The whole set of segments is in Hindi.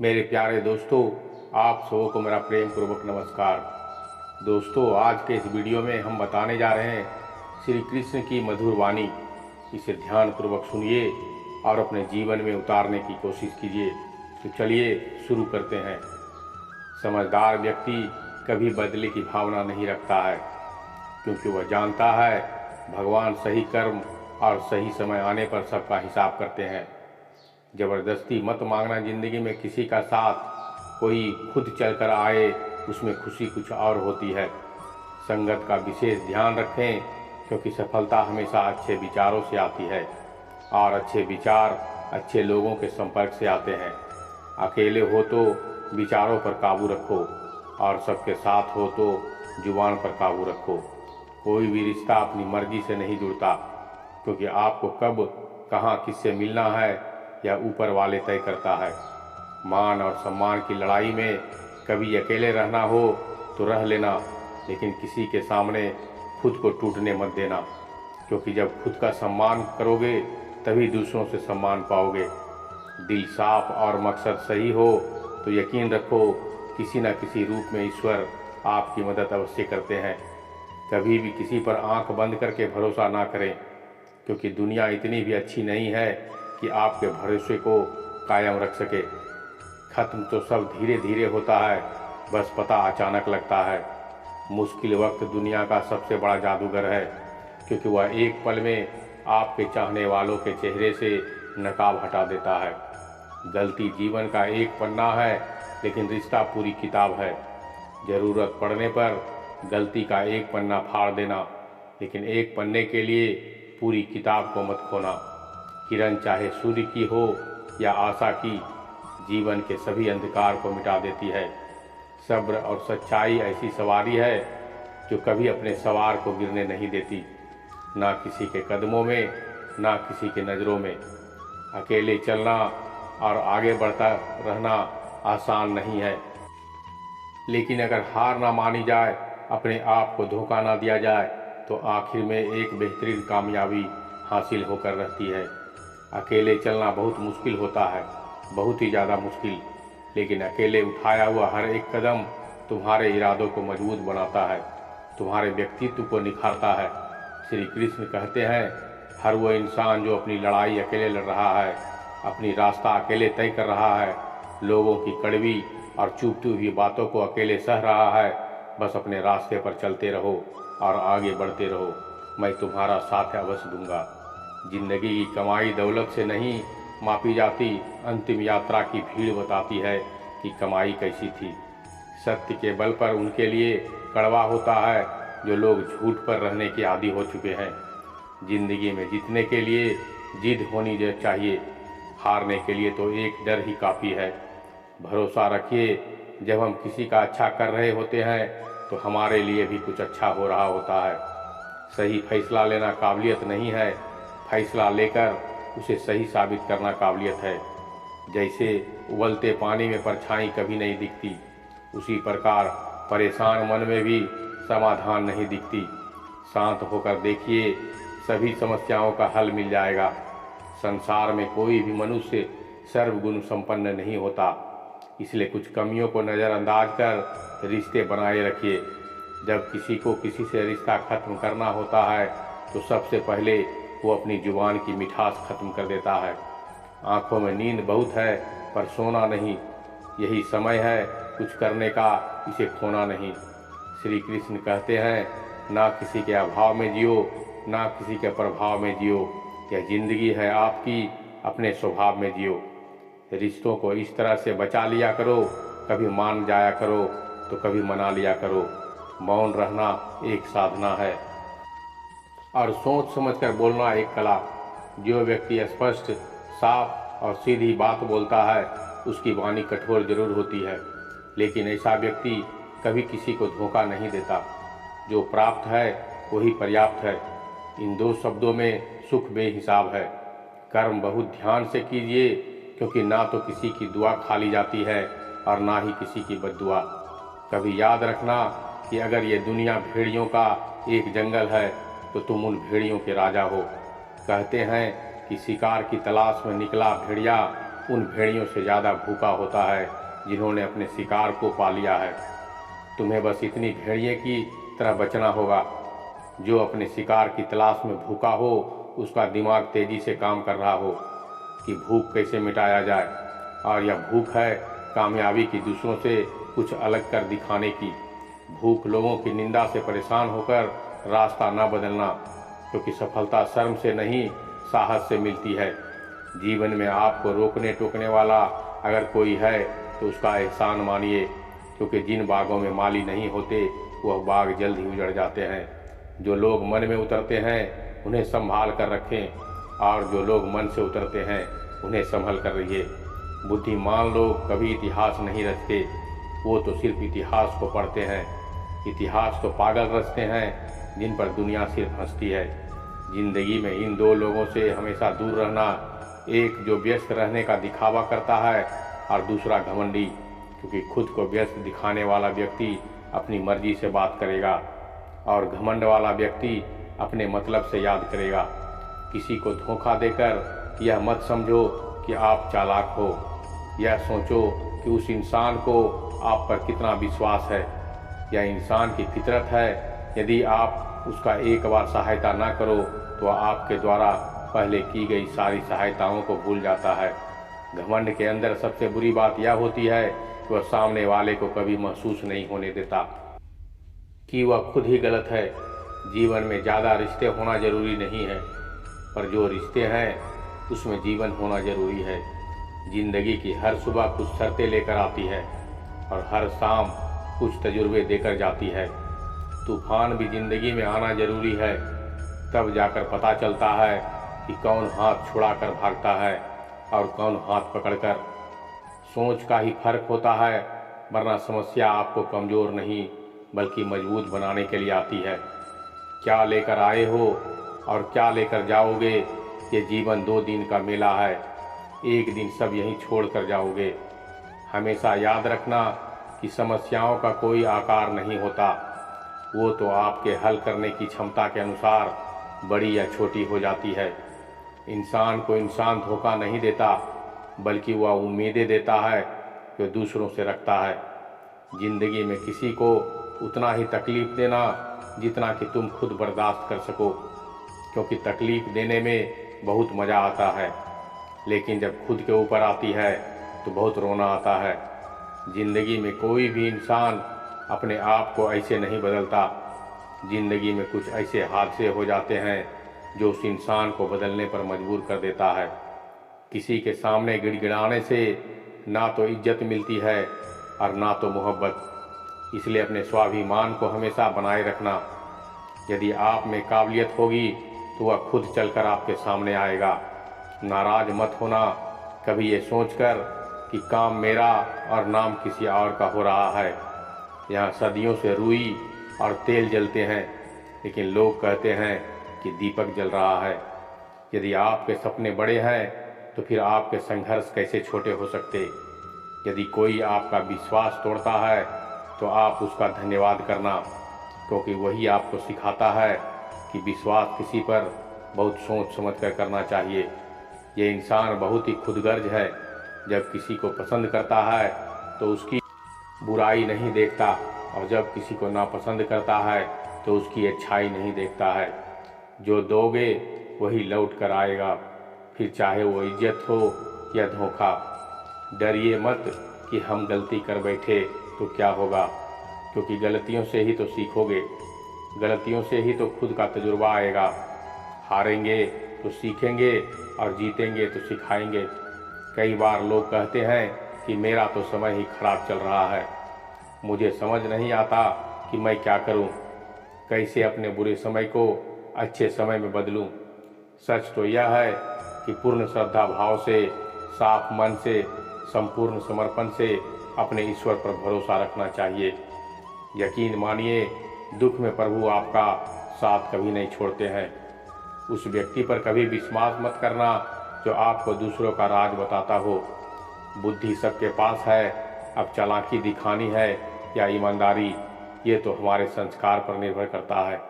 मेरे प्यारे दोस्तों, आप सबों को मेरा प्रेम पूर्वक नमस्कार। दोस्तों, आज के इस वीडियो में हम बताने जा रहे हैं श्री कृष्ण की मधुर वाणी। इसे ध्यानपूर्वक सुनिए और अपने जीवन में उतारने की कोशिश कीजिए। तो चलिए शुरू करते हैं। समझदार व्यक्ति कभी बदले की भावना नहीं रखता है, क्योंकि वह जानता है भगवान सही कर्म और सही समय आने पर सबका हिसाब करते हैं। ज़बरदस्ती मत मांगना जिंदगी में किसी का साथ, कोई खुद चलकर आए उसमें खुशी कुछ और होती है। संगत का विशेष ध्यान रखें, क्योंकि सफलता हमेशा अच्छे विचारों से आती है और अच्छे विचार अच्छे लोगों के संपर्क से आते हैं। अकेले हो तो विचारों पर काबू रखो और सबके साथ हो तो जुबान पर काबू रखो। कोई भी रिश्ता अपनी मर्जी से नहीं जुड़ता, क्योंकि आपको कब कहाँ किससे मिलना है यह ऊपर वाले तय करता है। मान और सम्मान की लड़ाई में कभी अकेले रहना हो तो रह लेना, लेकिन किसी के सामने खुद को टूटने मत देना, क्योंकि जब खुद का सम्मान करोगे तभी दूसरों से सम्मान पाओगे। दिल साफ और मकसद सही हो तो यकीन रखो किसी न किसी रूप में ईश्वर आपकी मदद अवश्य करते हैं। कभी भी किसी पर आंख बंद करके भरोसा ना करें, क्योंकि दुनिया इतनी भी अच्छी नहीं है कि आपके भरोसे को कायम रख सके। खत्म तो सब धीरे धीरे होता है, बस पता अचानक लगता है। मुश्किल वक्त दुनिया का सबसे बड़ा जादूगर है, क्योंकि वह एक पल में आपके चाहने वालों के चेहरे से नकाब हटा देता है। गलती जीवन का एक पन्ना है, लेकिन रिश्ता पूरी किताब है। ज़रूरत पड़ने पर गलती का एक पन्ना फाड़ देना, लेकिन एक पन्ने के लिए पूरी किताब को मत खोना। किरण चाहे सूर्य की हो या आशा की, जीवन के सभी अंधकार को मिटा देती है। सब्र और सच्चाई ऐसी सवारी है जो कभी अपने सवार को गिरने नहीं देती, ना किसी के कदमों में ना किसी के नज़रों में। अकेले चलना और आगे बढ़ता रहना आसान नहीं है, लेकिन अगर हार ना मानी जाए, अपने आप को धोखा ना दिया जाए, तो आखिर में एक बेहतरीन कामयाबी हासिल होकर रहती है। अकेले चलना बहुत मुश्किल होता है, बहुत ही ज़्यादा मुश्किल, लेकिन अकेले उठाया हुआ हर एक कदम तुम्हारे इरादों को मजबूत बनाता है, तुम्हारे व्यक्तित्व को निखारता है। श्री कृष्ण कहते हैं, हर वो इंसान जो अपनी लड़ाई अकेले लड़ रहा है, अपनी रास्ता अकेले तय कर रहा है, लोगों की कड़वी और चुभती हुई बातों को अकेले सह रहा है, बस अपने रास्ते पर चलते रहो और आगे बढ़ते रहो। मैं तुम्हारा साथ अवश्य दूंगा। जिंदगी की कमाई दौलत से नहीं मापी जाती, अंतिम यात्रा की भीड़ बताती है कि कमाई कैसी थी। सत्य के बल पर उनके लिए कड़वा होता है जो लोग झूठ पर रहने के आदी हो चुके हैं। जिंदगी में जीतने के लिए जिद होनी चाहिए, हारने के लिए तो एक डर ही काफ़ी है। भरोसा रखिए, जब हम किसी का अच्छा कर रहे होते हैं तो हमारे लिए भी कुछ अच्छा हो रहा होता है। सही फैसला लेना काबिलियत नहीं है, फैसला लेकर उसे सही साबित करना काबिलियत है। जैसे उबलते पानी में परछाई कभी नहीं दिखती, उसी प्रकार परेशान मन में भी समाधान नहीं दिखती। शांत होकर देखिए, सभी समस्याओं का हल मिल जाएगा। संसार में कोई भी मनुष्य सर्वगुण संपन्न नहीं होता, इसलिए कुछ कमियों को नज़रअंदाज कर रिश्ते बनाए रखिए। जब किसी को किसी से रिश्ता खत्म करना होता है तो सबसे पहले वो अपनी जुबान की मिठास खत्म कर देता है। आंखों में नींद बहुत है पर सोना नहीं, यही समय है कुछ करने का, इसे खोना नहीं। श्री कृष्ण कहते हैं, ना किसी के अभाव में जियो ना किसी के प्रभाव में जियो, यह जिंदगी है आपकी, अपने स्वभाव में जियो। रिश्तों को इस तरह से बचा लिया करो, कभी मान जाया करो तो कभी मना लिया करो। मौन रहना एक साधना है और सोच समझकर बोलना एक कला। जो व्यक्ति स्पष्ट, साफ और सीधी बात बोलता है, उसकी वाणी कठोर जरूर होती है, लेकिन ऐसा व्यक्ति कभी किसी को धोखा नहीं देता। जो प्राप्त है वही पर्याप्त है। इन दो शब्दों में सुख बेहिसाब है। कर्म बहुत ध्यान से कीजिए, क्योंकि ना तो किसी की दुआ खाली जाती है और ना ही किसी की बद्दुआ। कभी याद रखना कि अगर ये दुनिया भेड़ियों का एक जंगल है तो तुम उन भेड़ियों के राजा हो। कहते हैं कि शिकार की तलाश में निकला भेड़िया उन भेड़ियों से ज़्यादा भूखा होता है जिन्होंने अपने शिकार को पा लिया है। तुम्हें बस इतनी भेड़िए की तरह बचना होगा। जो अपने शिकार की तलाश में भूखा हो, उसका दिमाग तेजी से काम कर रहा हो कि भूख कैसे मिटाया जाए, और यह भूख है कामयाबी की दूसरों से कुछ अलग कर दिखाने की। भूख लोगों की निंदा से परेशान होकर रास्ता न बदलना, क्योंकि सफलता शर्म से नहीं साहस से मिलती है। जीवन में आपको रोकने टोकने वाला अगर कोई है तो उसका एहसान मानिए, क्योंकि जिन बागों में माली नहीं होते वह बाग जल्द ही उजड़ जाते हैं। जो लोग मन में उतरते हैं उन्हें संभाल कर रखें, और जो लोग मन से उतरते हैं उन्हें संभल कर रहिए। बुद्धिमान लोग कभी इतिहास नहीं रचते, वो तो सिर्फ इतिहास को पढ़ते हैं। इतिहास तो पागल रचते हैं जिन पर दुनिया सिर्फ हंसती है। जिंदगी में इन दो लोगों से हमेशा दूर रहना, एक जो व्यस्त रहने का दिखावा करता है और दूसरा घमंडी, क्योंकि खुद को व्यस्त दिखाने वाला व्यक्ति अपनी मर्जी से बात करेगा और घमंड वाला व्यक्ति अपने मतलब से याद करेगा। किसी को धोखा देकर यह मत समझो कि आप चालाक हो, यह सोचो कि उस इंसान को आप पर कितना विश्वास है। यह इंसान की फितरत है, यदि आप उसका एक बार सहायता ना करो तो वह आपके द्वारा पहले की गई सारी सहायताओं को भूल जाता है। घमंड के अंदर सबसे बुरी बात यह होती है कि वह सामने वाले को कभी महसूस नहीं होने देता कि वह खुद ही गलत है। जीवन में ज़्यादा रिश्ते होना जरूरी नहीं है, पर जो रिश्ते हैं उसमें जीवन होना जरूरी है। जिंदगी की हर सुबह कुछ शर्तें लेकर आती है और हर शाम कुछ तजुर्बे देकर जाती है। तूफान भी जिंदगी में आना जरूरी है, तब जाकर पता चलता है कि कौन हाथ छुड़ाकर भागता है और कौन हाथ पकड़कर। सोच का ही फर्क होता है, वरना समस्या आपको कमज़ोर नहीं बल्कि मजबूत बनाने के लिए आती है। क्या लेकर आए हो और क्या लेकर जाओगे, ये जीवन 2 दिन का मेला है। एक दिन सब यहीं छोड़ कर जाओगे। हमेशा याद रखना कि समस्याओं का कोई आकार नहीं होता, वो तो आपके हल करने की क्षमता के अनुसार बड़ी या छोटी हो जाती है। इंसान को इंसान धोखा नहीं देता, बल्कि वह उम्मीदें देता है जो दूसरों से रखता है। जिंदगी में किसी को उतना ही तकलीफ देना जितना कि तुम खुद बर्दाश्त कर सको, क्योंकि तकलीफ देने में बहुत मज़ा आता है, लेकिन जब खुद के ऊपर आती है तो बहुत रोना आता है। जिंदगी में कोई भी इंसान अपने आप को ऐसे नहीं बदलता। जिंदगी में कुछ ऐसे हादसे हो जाते हैं जो उस इंसान को बदलने पर मजबूर कर देता है। किसी के सामने गिड़गिड़ाने से ना तो इज्जत मिलती है और ना तो मोहब्बत। इसलिए अपने स्वाभिमान को हमेशा बनाए रखना। यदि आप में काबिलियत होगी तो वह खुद चलकर आपके सामने आएगा। नाराज मत होना कभी ये सोचकर कि काम मेरा और नाम किसी और का हो रहा है। यहाँ सदियों से रुई और तेल जलते हैं, लेकिन लोग कहते हैं कि दीपक जल रहा है। यदि आपके सपने बड़े हैं तो फिर आपके संघर्ष कैसे छोटे हो सकते। यदि कोई आपका विश्वास तोड़ता है तो आप उसका धन्यवाद करना, क्योंकि वही आपको सिखाता है कि विश्वास किसी पर बहुत सोच समझ कर करना चाहिए। ये इंसान बहुत ही खुदगर्ज है, जब किसी को पसंद करता है तो उसकी बुराई नहीं देखता, और जब किसी को नापसंद करता है तो उसकी अच्छाई नहीं देखता है। जो दोगे वही लौट कर आएगा, फिर चाहे वो इज्जत हो या धोखा। डरिए मत कि हम गलती कर बैठे तो क्या होगा, क्योंकि गलतियों से ही तो सीखोगे। गलतियों से ही तो खुद का तजुर्बा आएगा। हारेंगे तो सीखेंगे और जीतेंगे तो सिखाएंगे। कई बार लोग कहते हैं कि मेरा तो समय ही खराब चल रहा है, मुझे समझ नहीं आता कि मैं क्या करूं, कैसे अपने बुरे समय को अच्छे समय में बदलूं। सच तो यह है कि पूर्ण श्रद्धा भाव से, साफ मन से, संपूर्ण समर्पण से अपने ईश्वर पर भरोसा रखना चाहिए। यकीन मानिए, दुख में प्रभु आपका साथ कभी नहीं छोड़ते हैं। उस व्यक्ति पर कभी विश्वास मत करना जो आपको दूसरों का राज बताता हो। बुद्धि सबके पास है, अब चालाकी दिखानी है या ईमानदारी, ये तो हमारे संस्कार पर निर्भर करता है।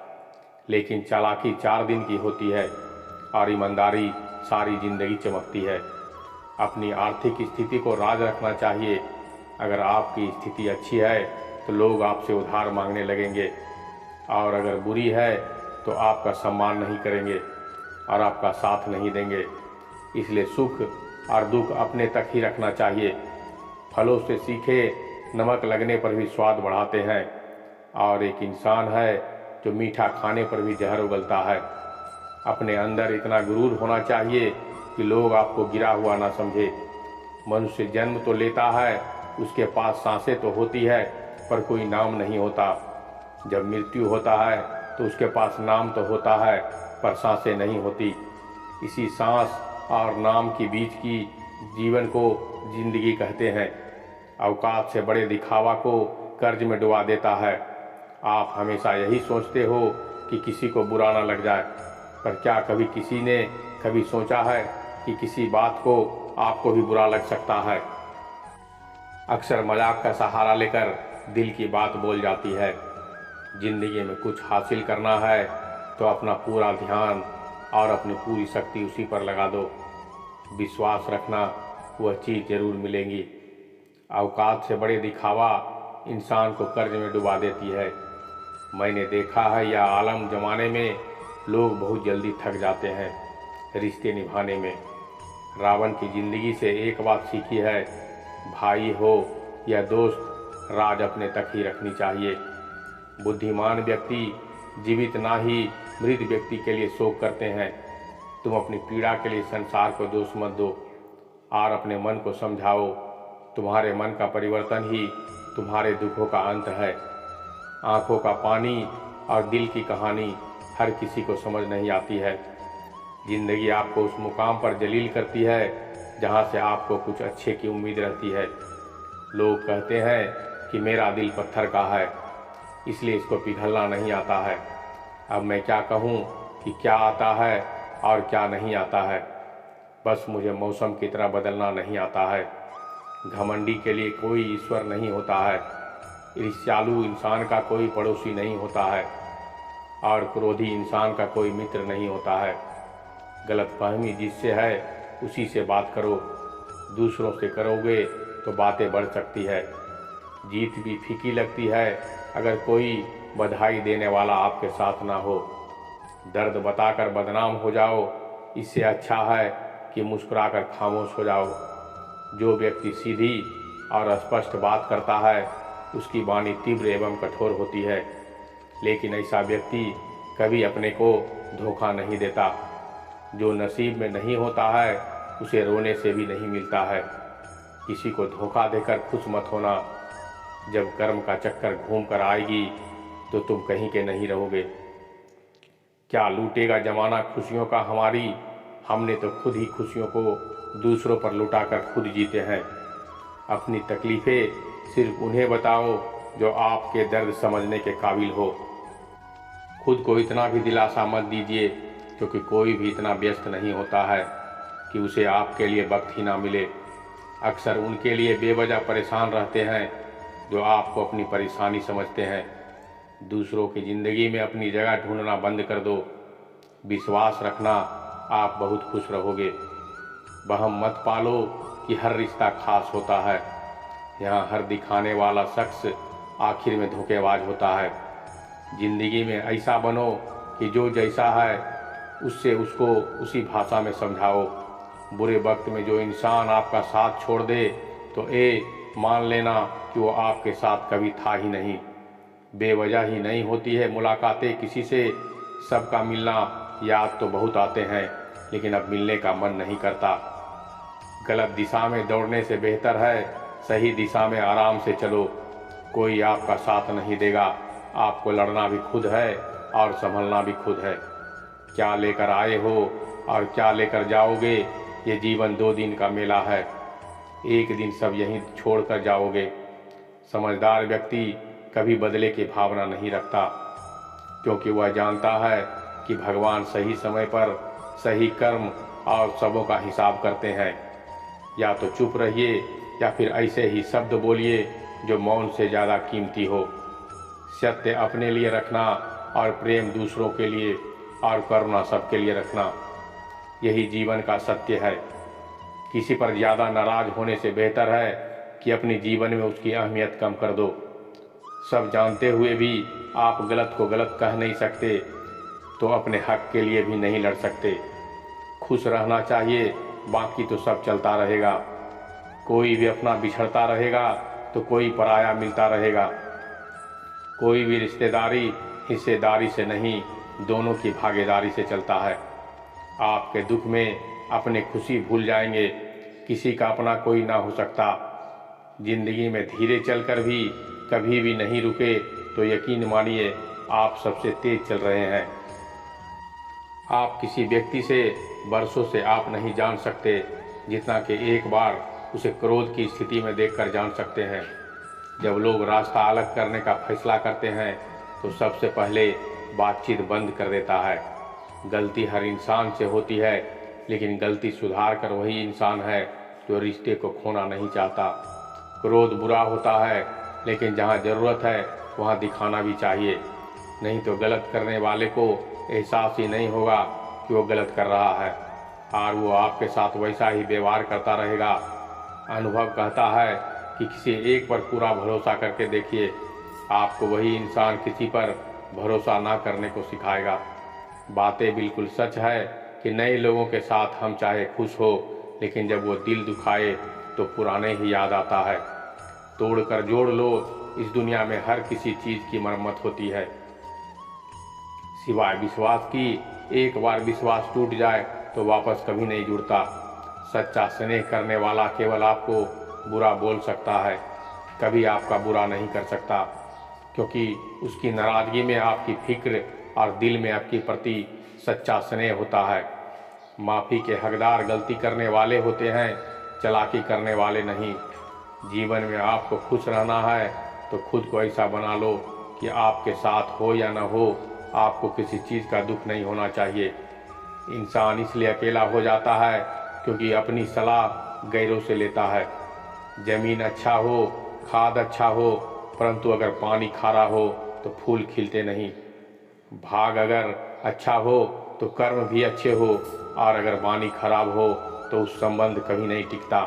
लेकिन चालाकी 4 दिन की होती है और ईमानदारी सारी जिंदगी चमकती है। अपनी आर्थिक स्थिति को राज रखना चाहिए। अगर आपकी स्थिति अच्छी है तो लोग आपसे उधार मांगने लगेंगे, और अगर बुरी है तो आपका सम्मान नहीं करेंगे और आपका साथ नहीं देंगे। इसलिए सुख और दुख अपने तक ही रखना चाहिए। फलों से सीखे नमक लगने पर भी स्वाद बढ़ाते हैं, और एक इंसान है जो मीठा खाने पर भी जहर उगलता है। अपने अंदर इतना गुरूर होना चाहिए कि लोग आपको गिरा हुआ ना समझे। मनुष्य जन्म तो लेता है, उसके पास सांसें तो होती है, पर कोई नाम नहीं होता। जब मृत्यु होता है तो उसके पास नाम तो होता है, पर सांसें नहीं होती। इसी सांस और नाम के बीच की जीवन को जिंदगी कहते हैं। औकात से बड़े दिखावा को कर्ज में डुबा देता है। आप हमेशा यही सोचते हो कि किसी को बुरा ना लग जाए, पर क्या कभी किसी ने कभी सोचा है कि किसी बात को आपको भी बुरा लग सकता है। अक्सर मजाक का सहारा लेकर दिल की बात बोल जाती है। जिंदगी में कुछ हासिल करना है तो अपना पूरा ध्यान और अपनी पूरी शक्ति उसी पर लगा दो। विश्वास रखना, वह चीज़ जरूर मिलेगी। औकात से बड़े दिखावा इंसान को कर्ज में डुबा देती है। मैंने देखा है यह आलम जमाने में लोग बहुत जल्दी थक जाते हैं रिश्ते निभाने में। रावण की जिंदगी से एक बात सीखी है, भाई हो या दोस्त, राज अपने तक ही रखनी चाहिए। बुद्धिमान व्यक्ति जीवित ना ही मृत व्यक्ति के लिए शोक करते हैं। तुम अपनी पीड़ा के लिए संसार को दोष मत दो, और अपने मन को समझाओ। तुम्हारे मन का परिवर्तन ही तुम्हारे दुखों का अंत है। आंखों का पानी और दिल की कहानी हर किसी को समझ नहीं आती है। जिंदगी आपको उस मुकाम पर जलील करती है जहां से आपको कुछ अच्छे की उम्मीद रहती है। लोग कहते हैं कि मेरा दिल पत्थर का है, इसलिए इसको पिघलना नहीं आता है। अब मैं क्या कहूँ कि क्या आता है और क्या नहीं आता है। बस मुझे मौसम की तरह बदलना नहीं आता है। घमंडी के लिए कोई ईश्वर नहीं होता है। ईर्ष्यालु इंसान का कोई पड़ोसी नहीं होता है, और क्रोधी इंसान का कोई मित्र नहीं होता है। गलतफहमी जिससे है उसी से बात करो। दूसरों से करोगे तो बातें बढ़ सकती है। जीत भी फीकी लगती है अगर कोई बधाई देने वाला आपके साथ ना हो। दर्द बताकर बदनाम हो जाओ, इससे अच्छा है कि मुस्कुराकर खामोश हो जाओ। जो व्यक्ति सीधी और स्पष्ट बात करता है उसकी वाणी तीव्र एवं कठोर होती है, लेकिन ऐसा व्यक्ति कभी अपने को धोखा नहीं देता। जो नसीब में नहीं होता है उसे रोने से भी नहीं मिलता है। किसी को धोखा देकर खुश मत होना। जब कर्म का चक्कर घूम कर आएगी तो तुम कहीं के नहीं रहोगे। क्या लूटेगा जमाना खुशियों का हमारी, हमने तो खुद ही खुशियों को दूसरों पर लुटाकर खुद जीते हैं। अपनी तकलीफ़ें सिर्फ उन्हें बताओ जो आपके दर्द समझने के काबिल हो। खुद को इतना भी दिलासा मत दीजिए, क्योंकि कोई भी इतना व्यस्त नहीं होता है कि उसे आपके लिए वक्त ही ना मिले। अक्सर उनके लिए बेवजह परेशान रहते हैं जो आपको अपनी परेशानी समझते हैं। दूसरों की ज़िंदगी में अपनी जगह ढूंढना बंद कर दो। विश्वास रखना, आप बहुत खुश रहोगे। वहम मत पालो कि हर रिश्ता खास होता है। यहाँ हर दिखाने वाला शख्स आखिर में धोखेबाज होता है। जिंदगी में ऐसा बनो कि जो जैसा है उससे उसको उसी भाषा में समझाओ। बुरे वक्त में जो इंसान आपका साथ छोड़ दे तो मान लेना कि वो आपके साथ कभी था ही नहीं। बेवजह ही नहीं होती है मुलाकातें किसी से। सबका मिलना याद तो बहुत आते हैं, लेकिन अब मिलने का मन नहीं करता। गलत दिशा में दौड़ने से बेहतर है सही दिशा में आराम से चलो। कोई आपका साथ नहीं देगा। आपको लड़ना भी खुद है और संभलना भी खुद है। क्या लेकर आए हो और क्या लेकर जाओगे, ये जीवन 2 दिन का मेला है। एक दिन सब यहीं छोड़कर जाओगे। समझदार व्यक्ति कभी बदले की भावना नहीं रखता, क्योंकि वह जानता है कि भगवान सही समय पर सही कर्म और सबों का हिसाब करते हैं। या तो चुप रहिए या फिर ऐसे ही शब्द बोलिए जो मौन से ज़्यादा कीमती हो। सत्य अपने लिए रखना और प्रेम दूसरों के लिए और करुणा सबके लिए रखना, यही जीवन का सत्य है। किसी पर ज़्यादा नाराज होने से बेहतर है कि अपने जीवन में उसकी अहमियत कम कर दो। सब जानते हुए भी आप गलत को गलत कह नहीं सकते तो अपने हक के लिए भी नहीं लड़ सकते। खुश रहना चाहिए, बाकी तो सब चलता रहेगा। कोई भी अपना बिछड़ता रहेगा तो कोई पराया मिलता रहेगा। कोई भी रिश्तेदारी हिस्सेदारी से नहीं, दोनों की भागीदारी से चलता है। आपके दुख में अपने खुशी भूल जाएंगे, किसी का अपना कोई ना हो सकता। जिंदगी में धीरे चलकर भी कभी भी नहीं रुके तो यकीन मानिए आप सबसे तेज चल रहे हैं। आप किसी व्यक्ति से बरसों से आप नहीं जान सकते जितना कि एक बार उसे क्रोध की स्थिति में देखकर जान सकते हैं। जब लोग रास्ता अलग करने का फैसला करते हैं तो सबसे पहले बातचीत बंद कर देता है। गलती हर इंसान से होती है, लेकिन गलती सुधार कर वही इंसान है जो रिश्ते को खोना नहीं चाहता। क्रोध बुरा होता है, लेकिन जहाँ ज़रूरत है वहाँ दिखाना भी चाहिए, नहीं तो गलत करने वाले को एहसास ही नहीं होगा कि वो गलत कर रहा है और वो आपके साथ वैसा ही व्यवहार करता रहेगा। अनुभव कहता है कि किसी एक पर पूरा भरोसा करके देखिए, आपको वही इंसान किसी पर भरोसा ना करने को सिखाएगा। बातें बिल्कुल सच है कि नए लोगों के साथ हम चाहे खुश हो, लेकिन जब वो दिल दुखाए तो पुराने ही याद आता है। तोड़ कर जोड़ लो, इस दुनिया में हर किसी चीज़ की मरम्मत होती है सिवाय विश्वास की। एक बार विश्वास टूट जाए तो वापस कभी नहीं जुड़ता। सच्चा स्नेह करने वाला केवल आपको बुरा बोल सकता है, कभी आपका बुरा नहीं कर सकता, क्योंकि उसकी नाराज़गी में आपकी फिक्र और दिल में आपके प्रति सच्चा स्नेह होता है। माफ़ी के हकदार गलती करने वाले होते हैं, चालाकी करने वाले नहीं। जीवन में आपको खुश रहना है तो खुद को ऐसा बना लो कि आपके साथ हो या न हो, आपको किसी चीज़ का दुख नहीं होना चाहिए। इंसान इसलिए अकेला हो जाता है क्योंकि अपनी सलाह गैरों से लेता है। ज़मीन अच्छा हो, खाद अच्छा हो, परंतु अगर पानी खारा हो तो फूल खिलते नहीं। भाग अगर अच्छा हो तो कर्म भी अच्छे हो, और अगर वाणी खराब हो तो उस संबंध कभी नहीं टिकता।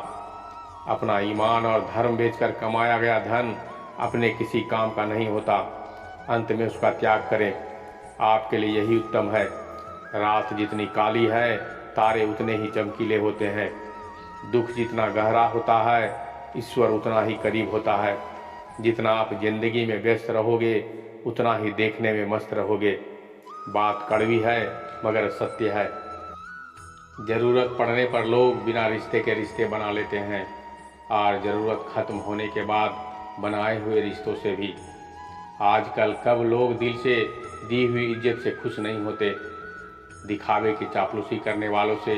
अपना ईमान और धर्म बेचकर कमाया गया धन अपने किसी काम का नहीं होता, अंत में उसका त्याग करें। आपके लिए यही उत्तम है। रात जितनी काली है, तारे उतने ही चमकीले होते हैं। दुख जितना गहरा होता है, ईश्वर उतना ही करीब होता है। जितना आप जिंदगी में व्यस्त रहोगे, उतना ही देखने में मस्त रहोगे। बात कड़वी है मगर सत्य है। ज़रूरत पड़ने पर लोग बिना रिश्ते के रिश्ते बना लेते हैं, और ज़रूरत ख़त्म होने के बाद बनाए हुए रिश्तों से भी। आजकल कब लोग दिल से दी हुई इज्जत से खुश नहीं होते, दिखावे की चापलूसी करने वालों से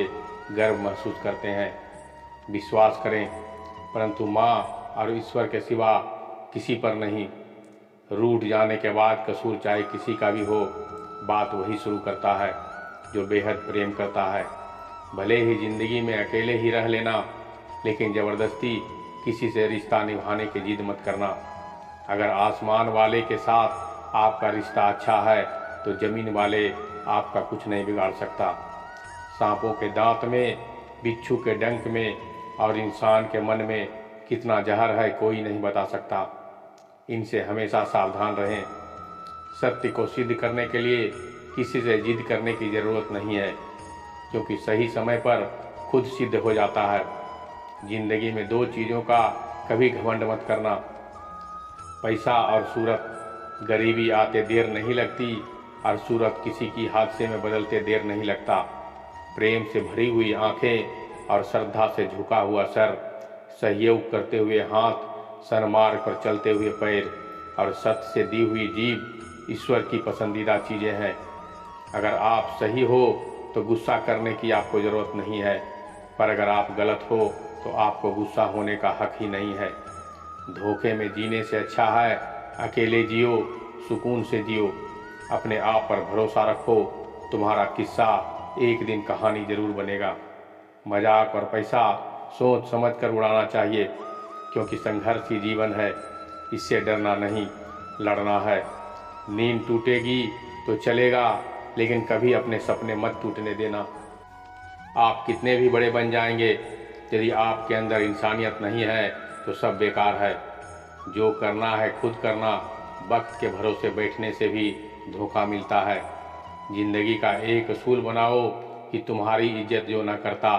गर्व महसूस करते हैं। विश्वास करें, परंतु माँ और ईश्वर के सिवा किसी पर नहीं। रूठ जाने के बाद कसूर चाहे किसी का भी हो, बात वही शुरू करता है जो बेहद प्रेम करता है। भले ही ज़िंदगी में अकेले ही रह लेना, लेकिन ज़बरदस्ती किसी से रिश्ता निभाने की जिद मत करना। अगर आसमान वाले के साथ आपका रिश्ता अच्छा है तो ज़मीन वाले आपका कुछ नहीं बिगाड़ सकता। सांपों के दांत में, बिच्छू के डंक में और इंसान के मन में कितना जहर है कोई नहीं बता सकता। इनसे हमेशा सावधान रहें। सत्य को सिद्ध करने के लिए किसी से जिद करने की ज़रूरत नहीं है, क्योंकि सही समय पर खुद सिद्ध हो जाता है। जिंदगी में दो चीज़ों का कभी घमंड मत करना, पैसा और सूरत। गरीबी आते देर नहीं लगती और सूरत किसी की हादसे में बदलते देर नहीं लगता। प्रेम से भरी हुई आंखें और श्रद्धा से झुका हुआ सर, सहयोग करते हुए हाथ, सन्मार्ग पर चलते हुए पैर और सत्य से दी हुई जीभ ईश्वर की पसंदीदा चीज़ें हैं। अगर आप सही हो तो गुस्सा करने की आपको ज़रूरत नहीं है, पर अगर आप गलत हो तो आपको गुस्सा होने का हक ही नहीं है। धोखे में जीने से अच्छा है अकेले जियो, सुकून से जियो। अपने आप पर भरोसा रखो, तुम्हारा किस्सा एक दिन कहानी जरूर बनेगा। मजाक और पैसा सोच समझ कर उड़ाना चाहिए, क्योंकि संघर्ष ही जीवन है। इससे डरना नहीं, लड़ना है। नींद टूटेगी तो चलेगा, लेकिन कभी अपने सपने मत टूटने देना। आप कितने भी बड़े बन जाएंगे, यदि आपके अंदर इंसानियत नहीं है तो सब बेकार है। जो करना है खुद करना, वक्त के भरोसे बैठने से भी धोखा मिलता है। जिंदगी का एक असूल बनाओ कि तुम्हारी इज्जत जो न करता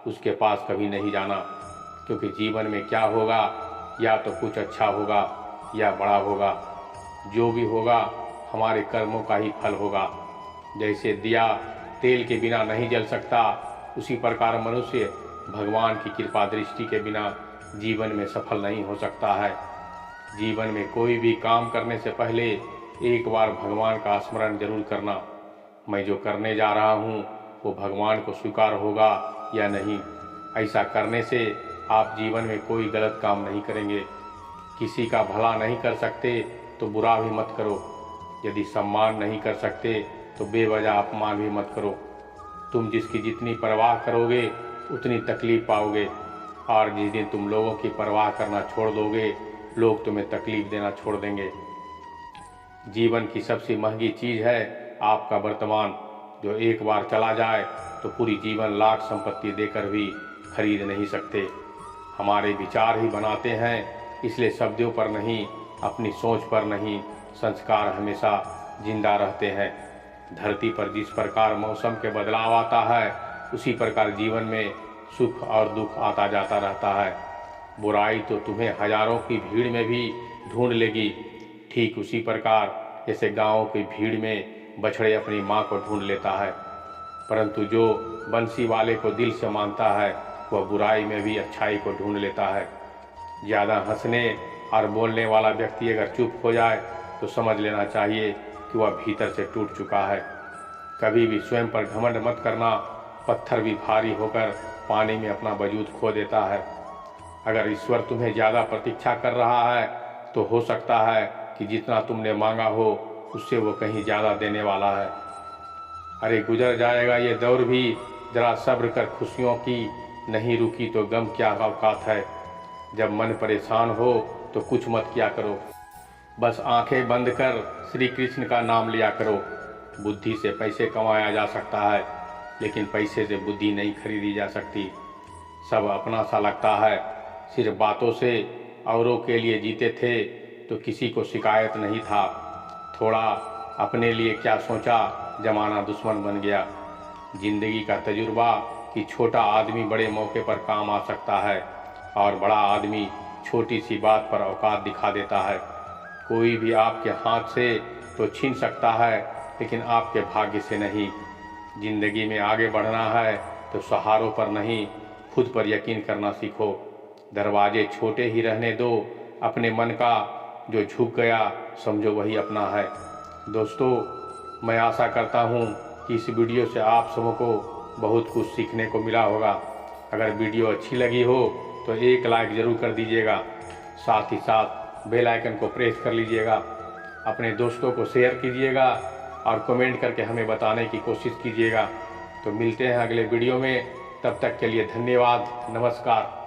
उसके पास कभी नहीं जाना, क्योंकि जीवन में क्या होगा, या तो कुछ अच्छा होगा या बड़ा होगा। जो भी होगा हमारे कर्मों का ही फल होगा। जैसे दिया तेल के बिना नहीं जल सकता, उसी प्रकार मनुष्य भगवान की कृपा दृष्टि के बिना जीवन में सफल नहीं हो सकता है। जीवन में कोई भी काम करने से पहले एक बार भगवान का स्मरण जरूर करना। मैं जो करने जा रहा हूँ वो भगवान को स्वीकार होगा या नहीं। ऐसा करने से आप जीवन में कोई गलत काम नहीं करेंगे। किसी का भला नहीं कर सकते तो बुरा भी मत करो। यदि सम्मान नहीं कर सकते तो बेवजह अपमान भी मत करो। तुम जिसकी जितनी परवाह करोगे उतनी तकलीफ पाओगे, और जिस दिन तुम लोगों की परवाह करना छोड़ दोगे, लोग तुम्हें तकलीफ देना छोड़ देंगे। जीवन की सबसे महंगी चीज़ है आपका वर्तमान, जो एक बार चला जाए तो पूरी जीवन लाख संपत्ति देकर भी खरीद नहीं सकते। हमारे विचार ही बनाते हैं, इसलिए शब्दों पर नहीं, अपनी सोच पर नहीं, संस्कार हमेशा जिंदा रहते हैं। धरती पर जिस प्रकार मौसम के बदलाव आता है, उसी प्रकार जीवन में सुख और दुख आता जाता रहता है। बुराई तो तुम्हें हजारों की भीड़ में भी ढूंढ लेगी, ठीक उसी प्रकार जैसे गाँव की भीड़ में बछड़े अपनी माँ को ढूंढ लेता है। परंतु जो बंसी वाले को दिल से मानता है, वह बुराई में भी अच्छाई को ढूंढ लेता है। ज़्यादा हंसने और बोलने वाला व्यक्ति अगर चुप हो जाए तो समझ लेना चाहिए कि वह भीतर से टूट चुका है। कभी भी स्वयं पर घमंड मत करना, पत्थर भी भारी होकर पानी में अपना वजूद खो देता है। अगर ईश्वर तुम्हें ज़्यादा प्रतीक्षा कर रहा है तो हो सकता है कि जितना तुमने मांगा हो उससे वो कहीं ज़्यादा देने वाला है। अरे गुजर जाएगा ये दौर भी, जरा सब्र कर, खुशियों की नहीं रुकी तो गम क्या औकात है। जब मन परेशान हो तो कुछ मत किया करो, बस आंखें बंद कर श्री कृष्ण का नाम लिया करो। बुद्धि से पैसे कमाया जा सकता है, लेकिन पैसे से बुद्धि नहीं खरीदी जा सकती। सब अपना सा लगता है, सिर्फ बातों से औरों के लिए जीते थे तो किसी को शिकायत नहीं था। थोड़ा अपने लिए क्या सोचा, जमाना दुश्मन बन गया। जिंदगी का तजुर्बा कि छोटा आदमी बड़े मौके पर काम आ सकता है और बड़ा आदमी छोटी सी बात पर औकात दिखा देता है। कोई भी आपके हाथ से तो छीन सकता है, लेकिन आपके भाग्य से नहीं। जिंदगी में आगे बढ़ना है तो सहारों पर नहीं, खुद पर यकीन करना सीखो। दरवाजे छोटे ही रहने दो, अपने मन का जो झुक गया समझो वही अपना है। दोस्तों, मैं आशा करता हूँ कि इस वीडियो से आप सबों को बहुत कुछ सीखने को मिला होगा। अगर वीडियो अच्छी लगी हो तो एक लाइक ज़रूर कर दीजिएगा, साथ ही साथ बेल आइकन को प्रेस कर लीजिएगा। अपने दोस्तों को शेयर कीजिएगा और कमेंट करके हमें बताने की कोशिश कीजिएगा। तो मिलते हैं अगले वीडियो में, तब तक के लिए धन्यवाद, नमस्कार।